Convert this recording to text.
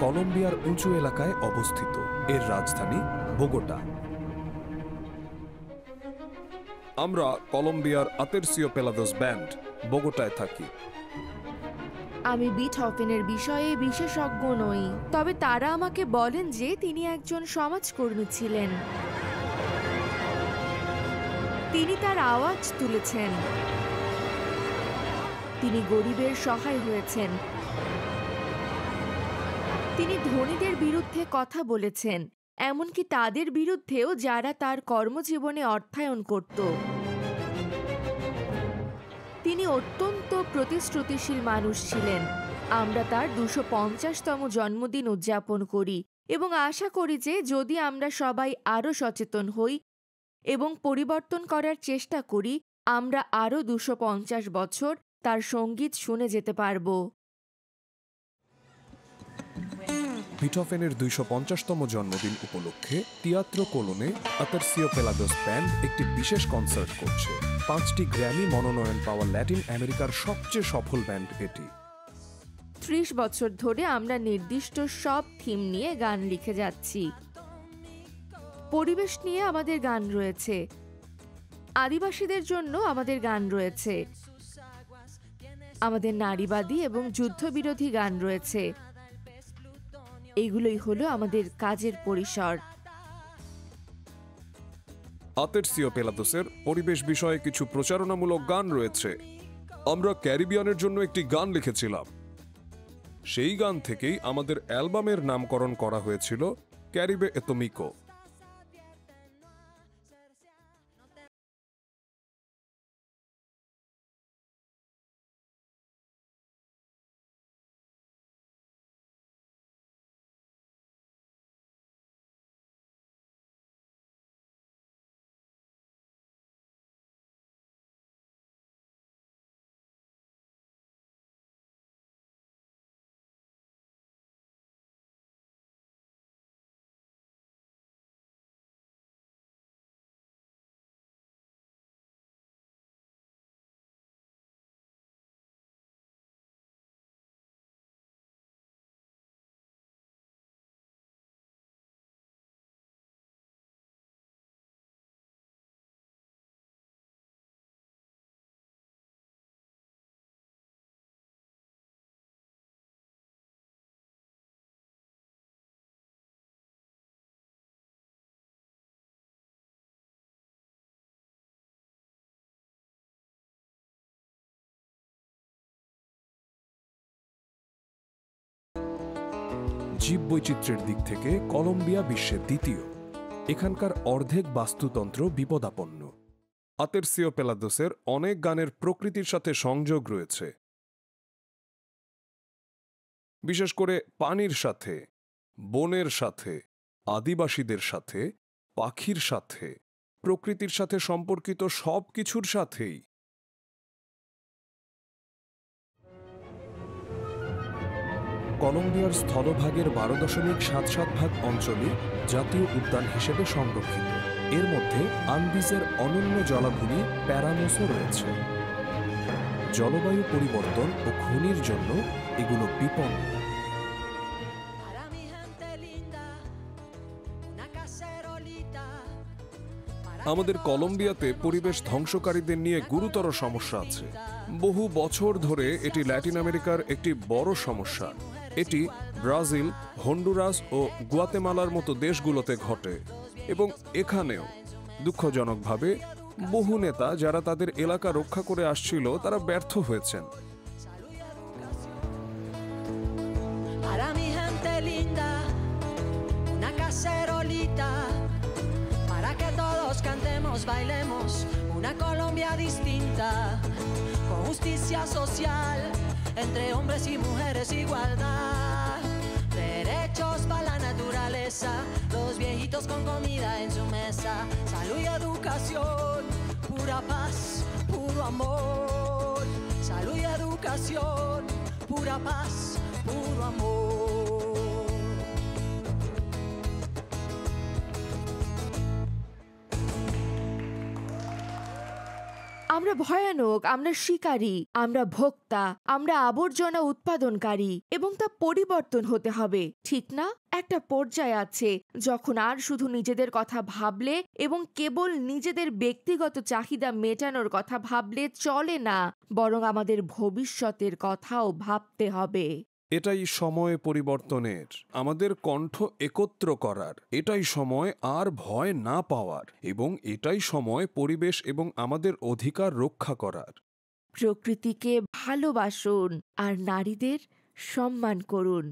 কলম্বিয়ার উঁচু এলাকায় অবস্থিত। এর রাজধানী বোগোটা। আমরা কলম্বিয়ার আতেরসিওপেলাদোস ব্যান্ড বোগোটায় থাকি। আমি বিটহফেনের বিষয়ে বিশেষজ্ঞ নই, তবে তারা আমাকে বলেন যে তিনি একজন সমাজকর্মী ছিলেন। তিনি তার আওয়াজ তুলেছেন, তিনি গরিবের সহায় হয়েছেন, তিনি ধনীদের বিরুদ্ধে কথা বলেছেন, এমনকি তাদের বিরুদ্ধেও যারা তার কর্মজীবনে অর্থায়ন করত। তিনি অত্যন্ত প্রতিশ্রুতিশীল মানুষ ছিলেন। আমরা তার 250তম জন্মদিন উদযাপন করি এবং আশা করি যে যদি আমরা সবাই আরও সচেতন হই এবং পরিবর্তন করার চেষ্টা করি, আমরা আরও 250 বছর তার সঙ্গীত শুনে যেতে পারব। বিটহফেনের 250তম জন্মদিন উপলক্ষে তিয়াত্রো কোলোনে আতেরসিওপেলাদোস ব্যান্ড একটি বিশেষ কনসার্ট করছে। 5টি গ্র্যামি মনোনয়ন পাওয়া ল্যাটিন আমেরিকার সবচেয়ে সফল ব্যান্ড এটি। 30 বছর ধরে আমরা নির্দিষ্ট সব থিম নিয়ে গান লিখে যাচ্ছি। পরিবেশ নিয়ে আমাদের গান রয়েছে, আদিবাসীদের জন্য আমাদের গান রয়েছে, আমাদের নারীবাদী এবং যুদ্ধবিরোধী গান রয়েছে। এগুলোই হলো আমাদের কাজের পরিসর। আতেরসিওপেলাদোসের পরিবেশ বিষয়ে কিছু প্রচারণামূলক গান রয়েছে। আমরা ক্যারিবিয়ানের জন্য একটি গান লিখেছিলাম। সেই গান থেকেই আমাদের অ্যালবামের নামকরণ করা হয়েছিল ক্যারিবে এতোমিকো। জীববৈচিত্র্যের দিক থেকে কলম্বিয়া বিশ্বের দ্বিতীয়। এখানকার অর্ধেক বাস্তুতন্ত্র বিপদাপন্ন। আতেরসিওপেলাদোসের অনেক গানের প্রকৃতির সাথে সংযোগ রয়েছে, বিশেষ করে পানির সাথে, বনের সাথে, আদিবাসীদের সাথে, পাখির সাথে, প্রকৃতির সাথে সম্পর্কিত সব কিছুর সাথেই। কলম্বিয়ার স্থলভাগের 12.77 অঞ্চলই জাতীয় উদ্যান হিসেবে সংরক্ষিত। এর মধ্যে আন্দিজের অনন্য জলাভূমি প্যারামোসও রয়েছে। জলবায়ু পরিবর্তন ও খনির জন্য এগুলো বিপন্ন। আমাদের কলম্বিয়াতে পরিবেশ ধ্বংসকারীদের নিয়ে গুরুতর সমস্যা আছে। বহু বছর ধরে এটি ল্যাটিন আমেরিকার একটি বড় সমস্যা। এটি ব্রাজিল, হন্ডুরাস ও গুয়াতেমালার মতো দেশগুলোতে ঘটে এবং এখানেও দুঃখজনকভাবে বহু নেতা যারা তাদের এলাকা রক্ষা করে আসছিল তারা ব্যর্থ হয়েছেন। Bailemos una Colombia distinta, con justicia social, entre hombres y mujeres igualdad, derechos para la naturaleza, los viejitos con comida en su mesa, salud y educación, pura paz, puro amor, salud y educación, pura paz, puro amor. আমরা ভয়ানক, আমরা শিকারী, আমরা ভোক্তা, আমরা আবর্জনা উৎপাদনকারী এবং তা পরিবর্তন হতে হবে, ঠিক না? একটা পর্যায় আছে যখন আর শুধু নিজেদের কথা ভাবলে এবং কেবল নিজেদের ব্যক্তিগত চাহিদা মেটানোর কথা ভাবলে চলে না, বরং আমাদের ভবিষ্যতের কথাও ভাবতে হবে। এটাই সময় পরিবর্তনের, আমাদের কণ্ঠ একত্র করার, এটাই সময় আর ভয় না পাওয়ার, এবং এটাই সময় পরিবেশ এবং আমাদের অধিকার রক্ষা করার। প্রকৃতিকে ভালোবাসুন আর নারীদের সম্মান করুন।